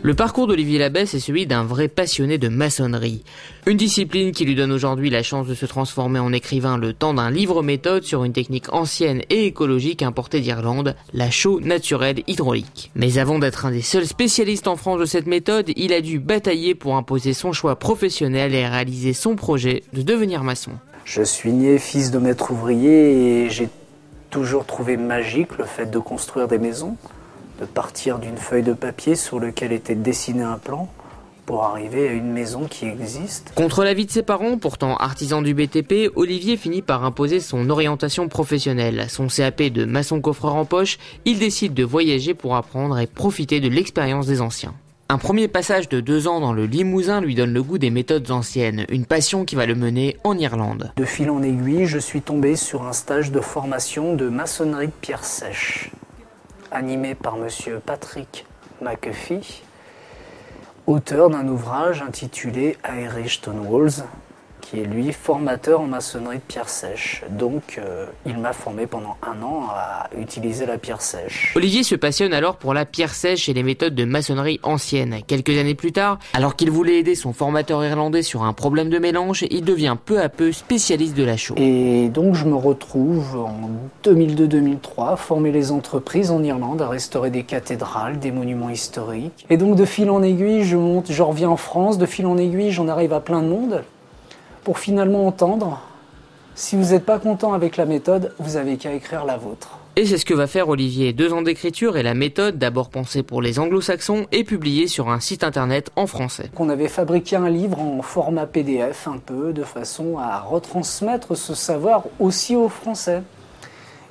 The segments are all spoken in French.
Le parcours d'Olivier Labesse est celui d'un vrai passionné de maçonnerie. Une discipline qui lui donne aujourd'hui la chance de se transformer en écrivain le temps d'un livre méthode sur une technique ancienne et écologique importée d'Irlande, la chaux naturelle hydraulique. Mais avant d'être un des seuls spécialistes en France de cette méthode, il a dû batailler pour imposer son choix professionnel et réaliser son projet de devenir maçon. Je suis né fils de maître ouvrier et j'ai toujours trouvé magique le fait de construire des maisons, de partir d'une feuille de papier sur laquelle était dessiné un plan pour arriver à une maison qui existe. Contre l'avis de ses parents, pourtant artisan du BTP, Olivier finit par imposer son orientation professionnelle. Son CAP de maçon coffreur en poche, il décide de voyager pour apprendre et profiter de l'expérience des anciens. Un premier passage de 2 ans dans le Limousin lui donne le goût des méthodes anciennes, une passion qui va le mener en Irlande. De fil en aiguille, je suis tombé sur un stage de formation de maçonnerie de pierre sèche, animé par monsieur Patrick McAfee, auteur d'un ouvrage intitulé Irish Stone Walls, qui est lui formateur en maçonnerie de pierre sèche. Donc il m'a formé pendant 1 an à utiliser la pierre sèche. Olivier se passionne alors pour la pierre sèche et les méthodes de maçonnerie anciennes. Quelques années plus tard, alors qu'il voulait aider son formateur irlandais sur un problème de mélange, il devient peu à peu spécialiste de la chaux. Et donc je me retrouve en 2002-2003 à former les entreprises en Irlande, à restaurer des cathédrales, des monuments historiques. Et donc de fil en aiguille, je reviens en France, de fil en aiguille, j'en arrive à plein de monde. Pour finalement entendre, si vous n'êtes pas content avec la méthode, vous avez qu'à écrire la vôtre. Et c'est ce que va faire Olivier. 2 ans d'écriture et la méthode, d'abord pensée pour les anglo-saxons, est publiée sur un site internet en français. On avait fabriqué un livre en format PDF un peu, de façon à retransmettre ce savoir aussi aux Français.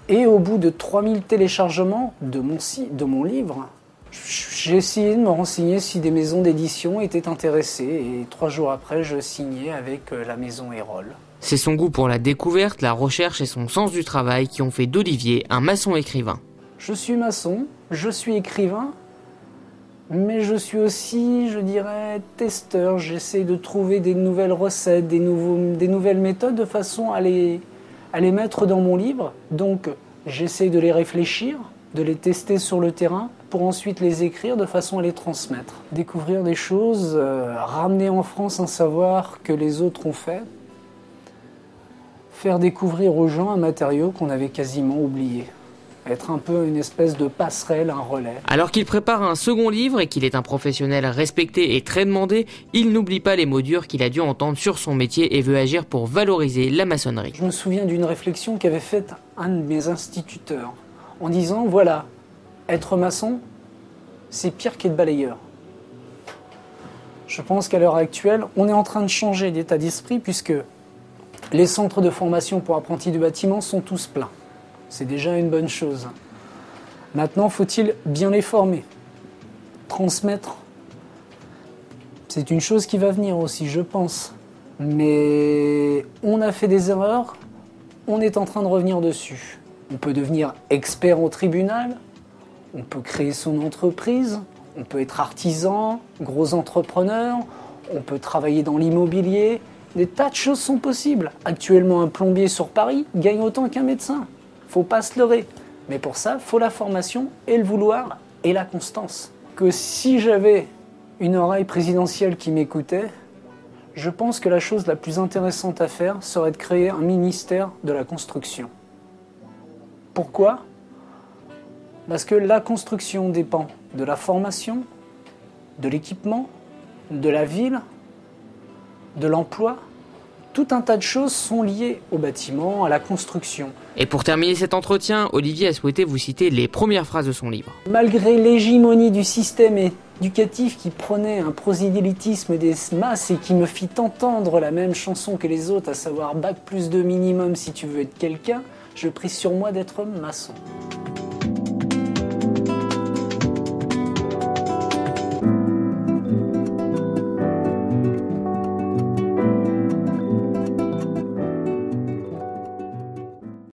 Et au bout de 3000 téléchargements de mon livre, j'ai essayé de me renseigner si des maisons d'édition étaient intéressées et 3 jours après, je signais avec la maison Erol. C'est son goût pour la découverte, la recherche et son sens du travail qui ont fait d'Olivier un maçon écrivain. Je suis maçon, je suis écrivain, mais je suis aussi, je dirais, testeur. J'essaie de trouver des nouvelles recettes, des nouvelles méthodes de façon à les mettre dans mon livre. Donc, j'essaie de les réfléchir, de les tester sur le terrain pour ensuite les écrire de façon à les transmettre. Découvrir des choses, ramener en France un savoir que les autres ont fait, faire découvrir aux gens un matériau qu'on avait quasiment oublié. Être un peu une espèce de passerelle, un relais. Alors qu'il prépare un second livre et qu'il est un professionnel respecté et très demandé, il n'oublie pas les mots durs qu'il a dû entendre sur son métier et veut agir pour valoriser la maçonnerie. Je me souviens d'une réflexion qu'avait faite un de mes instituteurs en disant, voilà, être maçon, c'est pire qu'être balayeur. Je pense qu'à l'heure actuelle, on est en train de changer d'état d'esprit puisque les centres de formation pour apprentis du bâtiment sont tous pleins. C'est déjà une bonne chose. Maintenant, faut-il bien les former, transmettre. C'est une chose qui va venir aussi, je pense. Mais on a fait des erreurs, on est en train de revenir dessus. On peut devenir expert au tribunal, on peut créer son entreprise, on peut être artisan, gros entrepreneur, on peut travailler dans l'immobilier. Des tas de choses sont possibles. Actuellement, un plombier sur Paris gagne autant qu'un médecin. Faut pas se leurrer. Mais pour ça, faut la formation et le vouloir et la constance. Que si j'avais une oreille présidentielle qui m'écoutait, je pense que la chose la plus intéressante à faire serait de créer un ministère de la construction. Pourquoi ? Parce que la construction dépend de la formation, de l'équipement, de la ville, de l'emploi. Tout un tas de choses sont liées au bâtiment, à la construction. Et pour terminer cet entretien, Olivier a souhaité vous citer les premières phrases de son livre. Malgré l'hégémonie du système éducatif qui prenait un prosélytisme des masses et qui me fit entendre la même chanson que les autres, à savoir Bac+2 minimum si tu veux être quelqu'un, je pris sur moi d'être maçon.